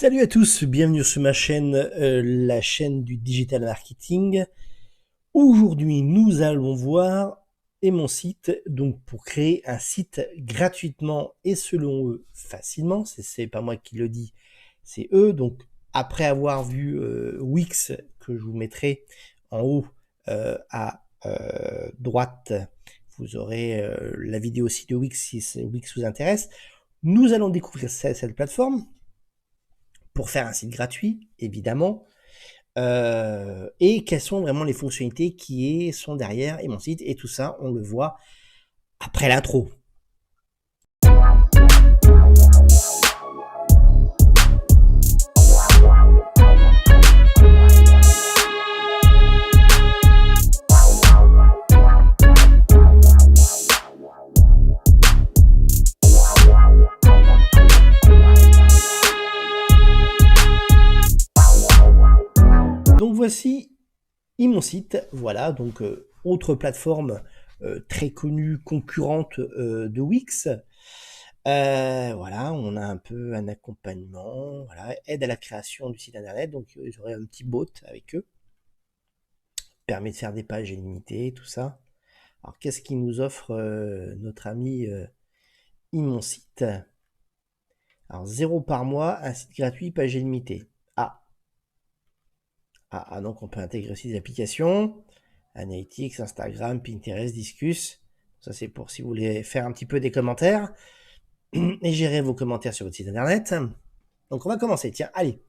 Salut à tous, bienvenue sur ma chaîne, la chaîne du digital marketing. Aujourd'hui, nous allons voir et mon site, donc pour créer un site gratuitement et selon eux facilement, c'est pas moi qui le dis, c'est eux. Donc après avoir vu Wix, que je vous mettrai en haut à droite, vous aurez la vidéo aussi de Wix si Wix vous intéresse. Nous allons découvrir cette plateforme pour faire un site gratuit, évidemment, et quelles sont vraiment les fonctionnalités qui sont derrière et mon site, et tout ça, on le voit après l'intro. Donc voici mon site, voilà, donc autre plateforme très connue, concurrente de Wix. Voilà, on a un peu un accompagnement, voilà, aide à la création du site internet, donc j'aurai un petit bot avec eux, permet de faire des pages illimitées, tout ça. Alors qu'est-ce qu'il nous offre notre ami mon site? Alors 0 par mois, un site gratuit, page illimitée. Donc on peut intégrer aussi des applications, Analytics, Instagram, Pinterest, Disqus. Ça c'est pour si vous voulez faire un petit peu des commentaires et gérer vos commentaires sur votre site internet. Donc on va commencer, tiens, allez,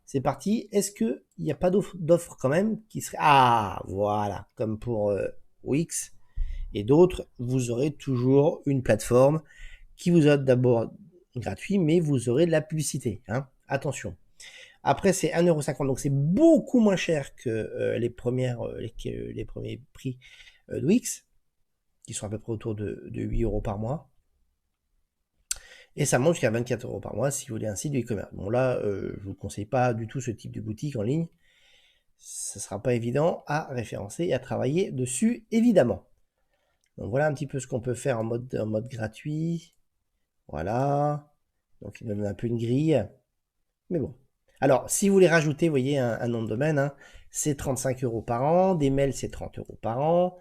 c'est parti. Est-ce qu'il n'y a pas d'offres quand même qui seraient... Ah, voilà, comme pour Wix et d'autres, vous aurez toujours une plateforme qui vous offre d'abord gratuit, mais vous aurez de la publicité, hein. Attention. Après, c'est 1,50 €, donc c'est beaucoup moins cher que les premiers prix de Wix, qui sont à peu près autour de 8 € par mois. Et ça monte jusqu'à 24 € par mois si vous voulez un site de e-commerce. Bon là, je ne vous conseille pas du tout ce type de boutique en ligne. Ce ne sera pas évident à référencer et à travailler dessus, évidemment. Donc voilà un petit peu ce qu'on peut faire en mode gratuit. Voilà. Donc il donne un peu une grille. Mais bon. Alors, si vous voulez rajouter, vous voyez, un nom de domaine, hein, c'est 35 € par an, des mails, c'est 30 € par an,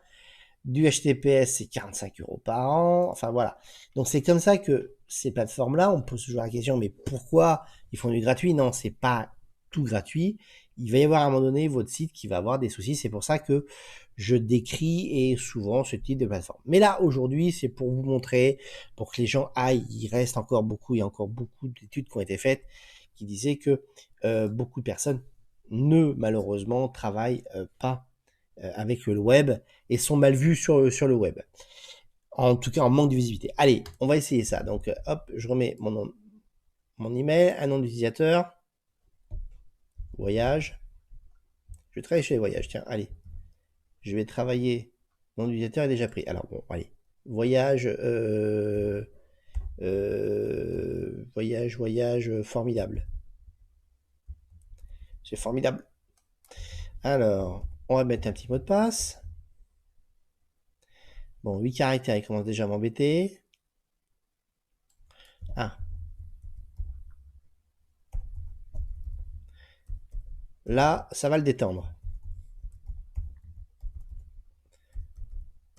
du HTTPS, c'est 45 € par an, enfin voilà. Donc c'est comme ça que ces plateformes-là, on pose toujours la question, mais pourquoi ils font du gratuit? Non, c'est pas tout gratuit. Il va y avoir à un moment donné votre site qui va avoir des soucis, c'est pour ça que je décris et souvent ce type de plateforme. Mais là, aujourd'hui, c'est pour vous montrer, pour que les gens aillent, il reste encore beaucoup, il y a encore beaucoup d'études qui ont été faites, qui disaient que beaucoup de personnes ne, malheureusement, travaillent pas avec le web et sont mal vues sur le web. En tout cas, en manque de visibilité. Allez, on va essayer ça. Donc, hop, je remets mon email, un nom d'utilisateur, voyage. Je vais travailler chez les voyages. Tiens, allez. Je vais travailler. Mon nom d'utilisateur est déjà pris. Alors, bon, allez. Voyage, voyage formidable. C'est formidable. Alors, on va mettre un petit mot de passe. Bon, 8 caractères, il commence déjà à m'embêter. Ah. Là, ça va le détendre.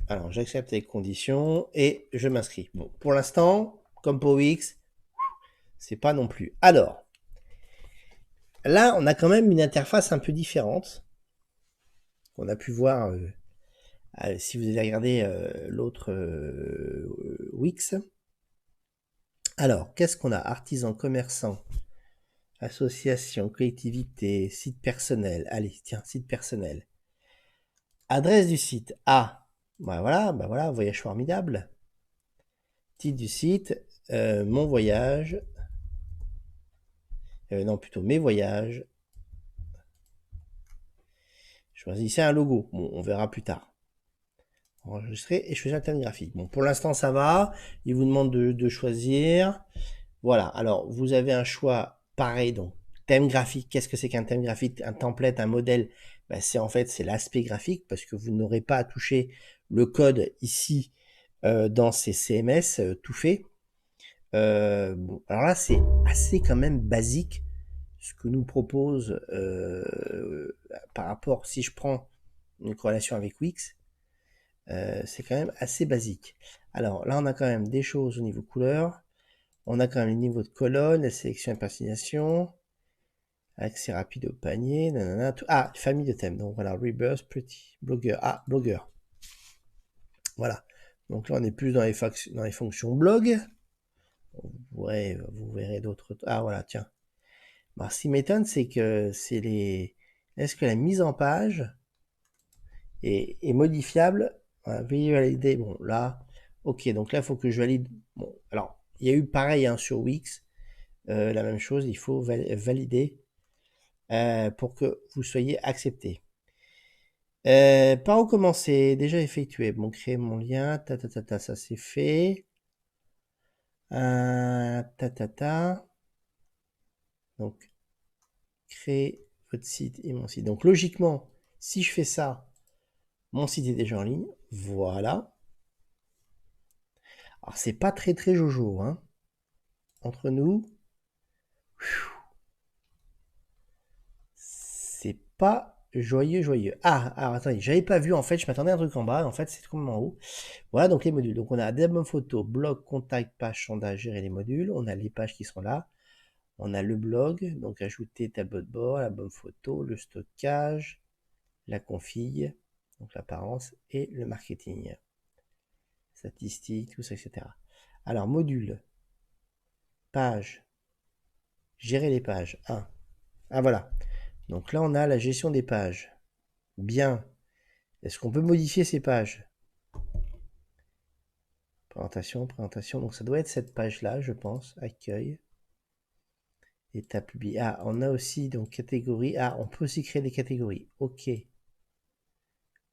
Alors, j'accepte les conditions et je m'inscris. Bon, pour l'instant, comme pour Wix, c'est pas non plus. Alors, là, on a quand même une interface un peu différente. On a pu voir, si vous avez regardé l'autre Wix. Alors, qu'est-ce qu'on a? Artisan, commerçant, association, collectivité, site personnel. Allez, tiens, site personnel. Adresse du site. Ah, bah voilà, voyage formidable. Titre du site, mon voyage. Non, plutôt mes voyages. Choisissez un logo. Bon, on verra plus tard. Enregistrer et choisir un thème graphique. Bon, pour l'instant, ça va. Il vous demande de choisir. Voilà. Alors, vous avez un choix pareil. Donc, thème graphique. Qu'est-ce que c'est qu'un thème graphique? Un template, un modèle. Ben, c'est l'aspect graphique parce que vous n'aurez pas à toucher le code ici dans ces CMS tout fait. Bon, alors là, c'est assez quand même basique ce que nous propose par rapport, si je prends une corrélation avec Wix, c'est quand même assez basique. Alors là, on a quand même des choses au niveau couleur. On a quand même le niveau de colonne, la sélection et personnalisation, accès rapide au panier, nanana, tout. Ah, famille de thèmes. Donc voilà, Rebirth, Pretty, Blogger. Ah, Blogger. Voilà. Donc là, on est plus dans les fonctions blog. Vous verrez d'autres. Ah voilà, tiens. Alors, ce qui m'étonne, c'est que c'est les. Est-ce que la mise en page est modifiable? Voilà, veuillez valider. Bon, là, ok. Donc là, il faut que je valide. Bon, alors, il y a eu pareil hein, sur Wix. La même chose, il faut valider pour que vous soyez accepté. Par où commencer? Déjà effectué. Bon, créer mon lien. Ça c'est fait. Donc, créer votre site et mon site. Donc, logiquement, si je fais ça, mon site est déjà en ligne. Voilà. Alors, c'est pas très très jojo, hein. Entre nous, c'est pas joyeux. Ah, alors attendez, j'avais pas vu en fait, je m'attendais à un truc en bas, en fait c'est complètement en haut. Voilà donc les modules. Donc on a album photo, blog, contact, page, sondage, gérer les modules. On a les pages qui sont là. On a le blog, donc ajouter tableau de bord, l'album photo, le stockage, la config, donc l'apparence et le marketing. Statistiques, tout ça, etc. Alors module, page, gérer les pages. Ah voilà. Donc là on a la gestion des pages. Bien. Est-ce qu'on peut modifier ces pages? Présentation. Donc ça doit être cette page-là, je pense. Accueil. État publié. Ah, on a aussi donc catégorie. Ah, on peut aussi créer des catégories. Ok.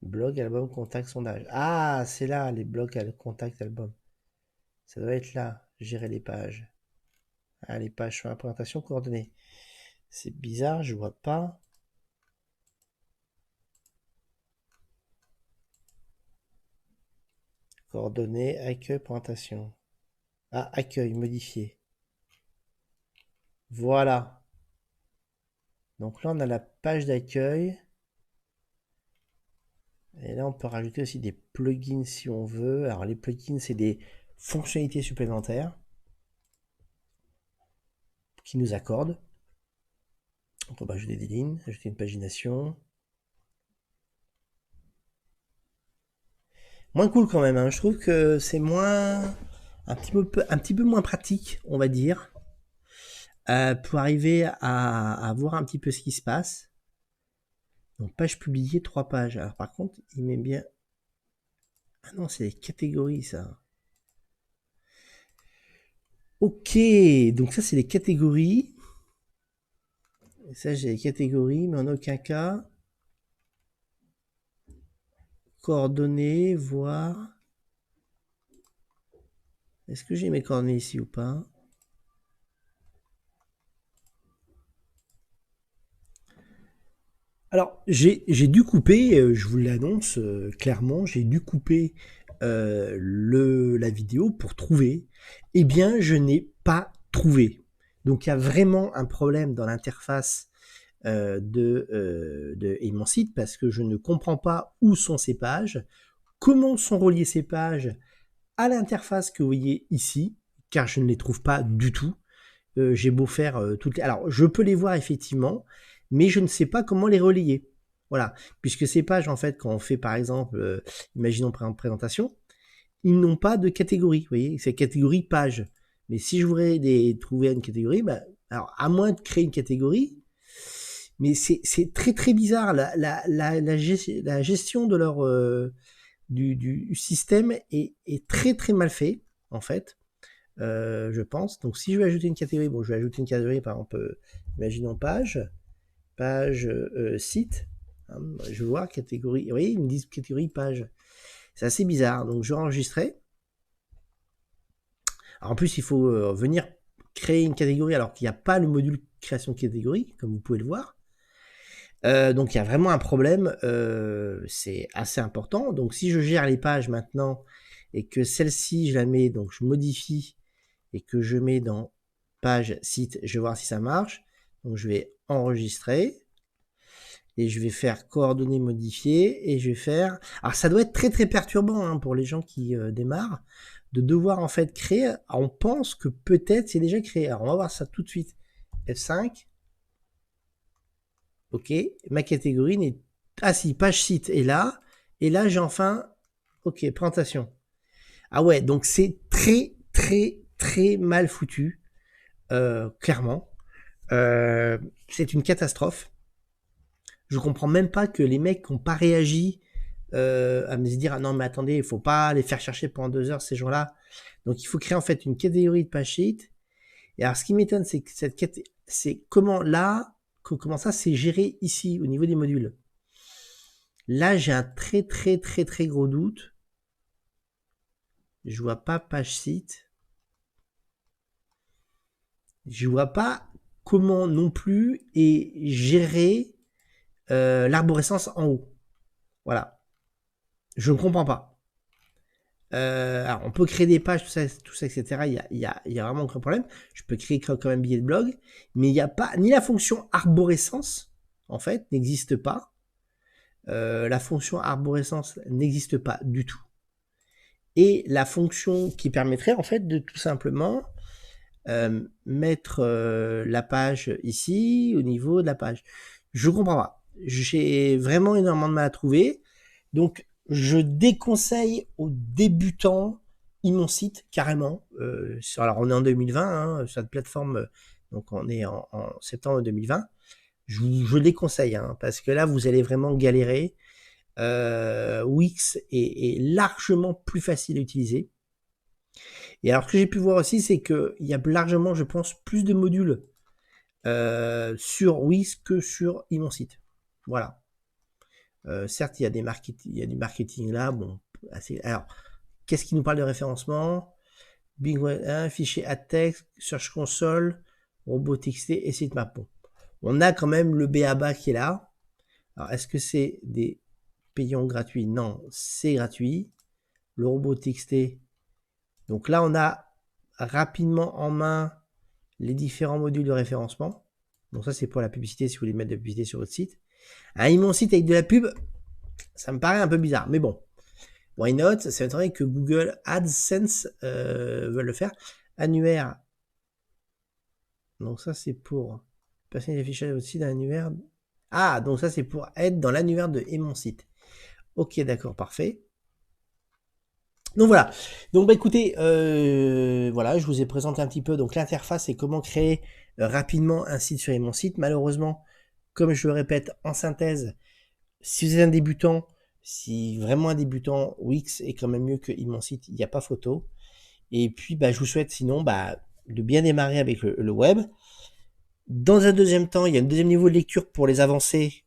Blog, album, contact, sondage. Ah, c'est là les blogs, contact, album. Ça doit être là. Gérer les pages. Ah, les pages sur la présentation, coordonnées. C'est bizarre, je vois pas. Coordonnées, accueil, présentation. Ah, accueil, modifié. Voilà. Donc là, on a la page d'accueil. Et là, on peut rajouter aussi des plugins si on veut. Alors, les plugins, c'est des fonctionnalités supplémentaires qui nous accordent. Donc, on va ajouter des lignes, ajouter une pagination. Moins cool quand même, hein. Je trouve que c'est un petit peu moins pratique, on va dire, pour arriver à voir un petit peu ce qui se passe. Donc, page publiée, 3 pages. Alors, par contre, il met bien... Ah non, c'est les catégories, ça. Ok, donc ça, c'est les catégories. Et ça, j'ai les catégories, mais en aucun cas... Coordonnées, voir... Est-ce que j'ai mes coordonnées ici ou pas? Alors, j'ai dû couper, je vous l'annonce clairement, j'ai dû couper la vidéo pour trouver. Eh bien, je n'ai pas trouvé. Donc, il y a vraiment un problème dans l'interface et mon site parce que je ne comprends pas où sont ces pages, comment sont reliées ces pages à l'interface que vous voyez ici, car je ne les trouve pas du tout. J'ai beau faire toutes les... Alors, je peux les voir effectivement, mais je ne sais pas comment les relayer. Voilà, puisque ces pages, en fait, quand on fait, par exemple, imaginons présentation, ils n'ont pas de catégorie, vous voyez, c'est catégorie page. Mais si je voudrais trouver une catégorie, bah, alors, à moins de créer une catégorie, mais c'est très très bizarre, la gestion de leur... du système est très très mal fait, en fait. Je pense. Donc, si je veux ajouter une catégorie, bon, je vais ajouter une catégorie, par exemple, imaginons page site. Hein, je vais voir catégorie. Vous voyez, ils me disent catégorie page. C'est assez bizarre. Donc, je vais enregistrer. Alors, en plus, il faut venir créer une catégorie alors qu'il n'y a pas le module création de catégorie, comme vous pouvez le voir. Donc, il y a vraiment un problème. C'est assez important. Donc, si je gère les pages maintenant et que celle-ci, je la mets, donc je modifie et que je mets dans page site, je vais voir si ça marche. Donc je vais enregistrer et je vais faire coordonnées modifiées et je vais faire... Alors ça doit être très très perturbant hein, pour les gens qui démarrent de devoir en fait créer. Alors, on pense que peut-être c'est déjà créé. Alors on va voir ça tout de suite. F5. Ok, ma catégorie n'est... Ah si, page site est là. Et là j'ai enfin... Ok, présentation. Ah ouais, donc c'est très très très mal foutu. Clairement. C'est une catastrophe. Je comprends même pas que les mecs n'ont pas réagi à me dire ah non mais attendez, il faut pas les faire chercher pendant 2 heures ces gens-là. Donc il faut créer en fait une catégorie de page sheet. Et alors ce qui m'étonne c'est que c'est comment là, comment ça c'est géré ici au niveau des modules. Là j'ai un très très très très gros doute. Je vois pas page sheet. Je vois pas comment non plus est géré l'arborescence en haut. Voilà. Je ne comprends pas. Alors, on peut créer des pages, tout ça etc. Il y a vraiment aucun problème. Je peux créer quand même billet de blog, mais il n'y a pas ni la fonction arborescence, en fait, n'existe pas. La fonction arborescence n'existe pas du tout. Et la fonction qui permettrait en fait de tout simplement mettre la page ici au niveau de la page. Je comprends pas. J'ai vraiment énormément de mal à trouver. Donc je déconseille aux débutants mon site carrément. Alors on est en 2020 hein, sur cette plateforme, donc on est en septembre 2020. Je déconseille hein, parce que là vous allez vraiment galérer. Wix est largement plus facile à utiliser. Et alors ce que j'ai pu voir aussi, c'est qu'il y a largement, je pense, plus de modules sur Wix que sur mon site. Voilà. Certes, il y a du marketing là. Bon, assez... Alors, qu'est-ce qui nous parle de référencement? Bing, fichier ad text, Search Console, robot.txt et sitemap. Bon. On a quand même le BABA qui est là. Alors, est-ce que c'est des payants gratuits? Non, c'est gratuit. Le robot.txt. Donc là, on a rapidement en main les différents modules de référencement. Donc ça, c'est pour la publicité, si vous voulez mettre de la publicité sur votre site. Mon site avec de la pub, ça me paraît un peu bizarre. Mais bon, why not? Ça m'étonnerait que Google AdSense veuille le faire. Annuaire. Donc ça, c'est pour personnaliser l'affichage de votre site dans l'annuaire. Ah, donc ça, c'est pour être dans l'annuaire de mon site. Ok, d'accord, parfait. Donc voilà. Donc bah écoutez, voilà, je vous ai présenté un petit peu donc l'interface et comment créer rapidement un site sur mon site. Malheureusement, comme je le répète en synthèse, si vous êtes un débutant, si vraiment un débutant, Wix est quand même mieux que mon site, il n'y a pas photo. Et puis bah je vous souhaite sinon bah de bien démarrer avec le web. Dans un deuxième temps, il y a un deuxième niveau de lecture pour les avancés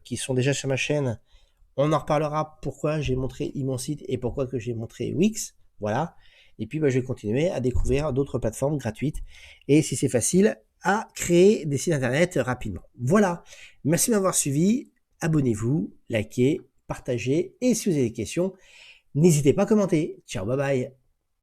qui sont déjà sur ma chaîne. On en reparlera pourquoi j'ai montré mon site et pourquoi que j'ai montré Wix. Voilà. Et puis, bah, je vais continuer à découvrir d'autres plateformes gratuites. Et si c'est facile, à créer des sites internet rapidement. Voilà. Merci de m'avoir suivi. Abonnez-vous, likez, partagez. Et si vous avez des questions, n'hésitez pas à commenter. Ciao, bye bye.